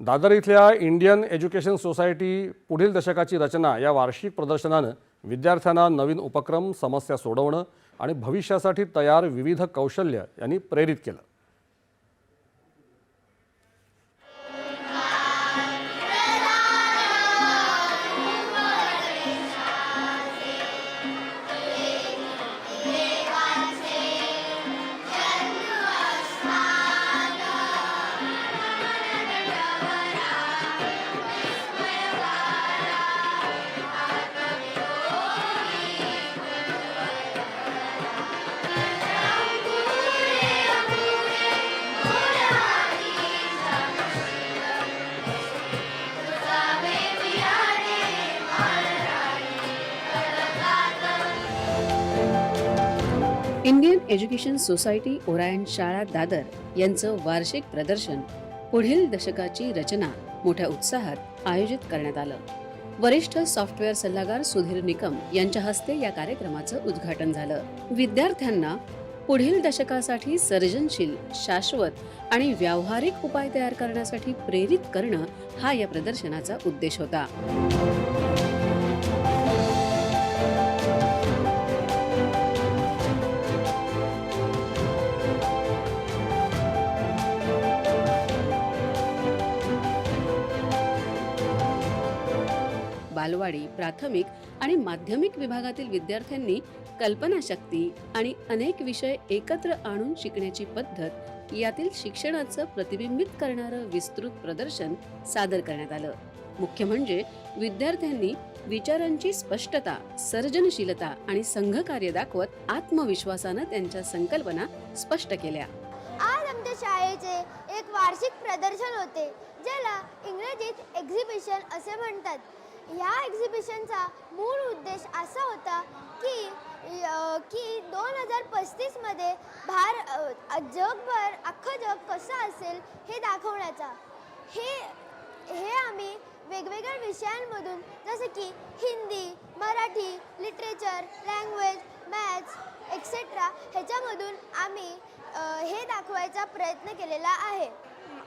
दादर इथल्या Indian education society पुढील दशकाची रचना या वार्षिक प्रदर्शनानं विद्यार्थ्यांना नवीन उपक्रम, समस्या सोडवणं आणि भविष्यासाठी तयार विविध कौशल्य यांनी प्रेरित केलं। इंडियन एज्युकेशन सोसायटी ओरायन शाळा दादर यांचं वार्षिक प्रदर्शन पुढील दशकाची रचना मोठ्या उत्साहात आयोजित करण्यात आलं। वरिष्ठ सॉफ्टवेअर सल्लागार सुधीर निकम यांच्या हस्ते या कार्यक्रमाचं उद्घाटन झालं। विद्यार्थ्यांना पुढील दशकासाठी सर्जनशील, शाश्वत आणि व्यावहारिक उपाय तयार करण्यासाठी प्रेरित करणं हा या प्रदर्शनाचा उद्देश होता। बालवाडी, प्राथमिक आणि माध्यमिक विभागातील विद्यार्थ्यांनी कल्पनाशक्ती आणि अनेक विषय एकत्र आणून शिकण्याची पद्धत यातील शिक्षणाचं प्रतिबिंबित करणारं विस्तृत प्रदर्शन सादर करण्यात आलं। मुख्य म्हणजे विद्यार्थ्यांनी विचारांची स्पष्टता, सर्जनशीलता आणि संघकार्य दाखवत आत्मविश्वासानं त्यांच्या संकल्पना स्पष्ट केल्या। आज आमच्या शाळेचे एक वार्षिक प्रदर्शन होते, ज्याला इंग्रजीत एक्झिबिशन असे म्हणतात। या एक्झिबिशनचा मूळ उद्देश असा होता की 2035 मध्ये जगभर अख्खं जग कसं असेल हे दाखवण्याचा। हे आम्ही वेगवेगळ्या विषयांमधून जसे की Hindi, Marathi, literature, language, maths etcetera ह्याच्यामधून आम्ही हे दाखवायचा प्रयत्न केलेला आहे।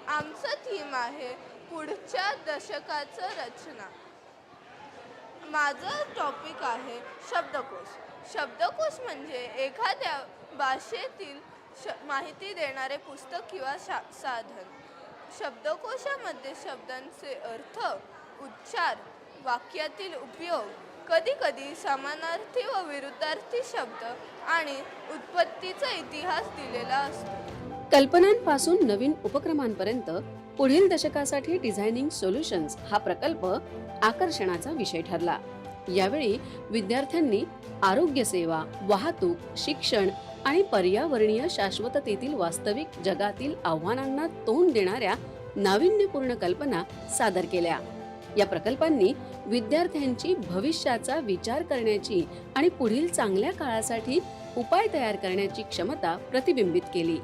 आमचं थीम आहे पुढच्या दशकाचं रचना। माझं टॉपिक आहे शब्दकोश। शब्दकोश म्हणजे एखाद्या भाषेतील माहिती देणारे पुस्तक किंवा साधन। शब्दकोशामध्ये शब्दांचे अर्थ, उच्चार, वाक्यातील उपयोग, कधी-कधी समानार्थी व विरुद्धार्थी शब्द आणि उत्पत्तीचा इतिहास दिलेला असतो। कल्पनांपासून नवीन उपक्रमांपर्यंत पुढील दशकासाठी डिझायनिंग सोल्युशन्स हा प्रकल्प आकर्षणाचा विषय ठरला। यावेळी विद्यार्थ्यांनी आरोग्य सेवा, वाहतूक, शिक्षण आणि पर्यावरणीय शाश्वततेतील वास्तविक जगातील आव्हानांना तोंड देणाऱ्या नाविन्यपूर्ण कल्पना सादर केल्या। या प्रकल्पांनी विद्यार्थ्यांची भविष्याचा विचार करण्याची आणि पुढील चांगल्या काळासाठी उपाय तयार करण्याची क्षमता प्रतिबिंबित केली।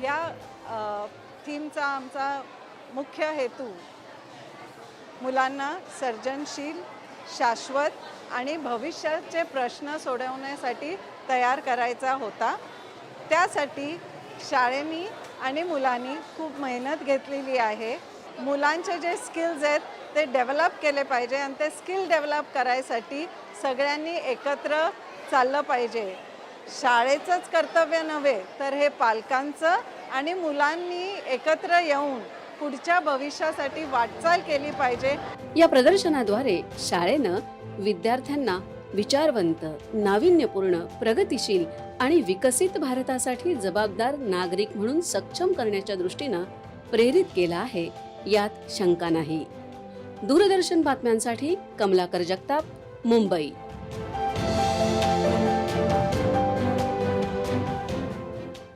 या थीमचा आमचा मुख्य हेतू मुलांना सर्जनशील, शाश्वत आणि भविष्याचे प्रश्न सोडवण्यासाठी तयार करायचा होता। त्यासाठी शाळेनी आणि मुलांनी खूप मेहनत घेतलेली आहे। मुलांचे जे स्किल्स आहेत ते डेव्हलप केले पाहिजे आणि ते स्किल डेव्हलप करायसाठी सगळ्यांनी एकत्र चाललं पाहिजे। शाळेचंच कर्तव्य नव्हे तर हे पालकांचं आणि मुलांनी एकत्र येऊन पुढच्या भविष्यासाठी वाटचाल केली पाहिजे। या प्रदर्शनाद्वारे शाळेनं विद्यार्थ्यांना विचारवंत, नाविन्यपूर्ण, प्रगतिशील आणि विकसित भारतासाठी जबाबदार नागरिक म्हणून सक्षम करण्याच्या दृष्टीनं प्रेरित केलं आहे, यात शंका नाही। दूरदर्शन बातम्यांसाठी कमलाकर जगताप, मुंबई।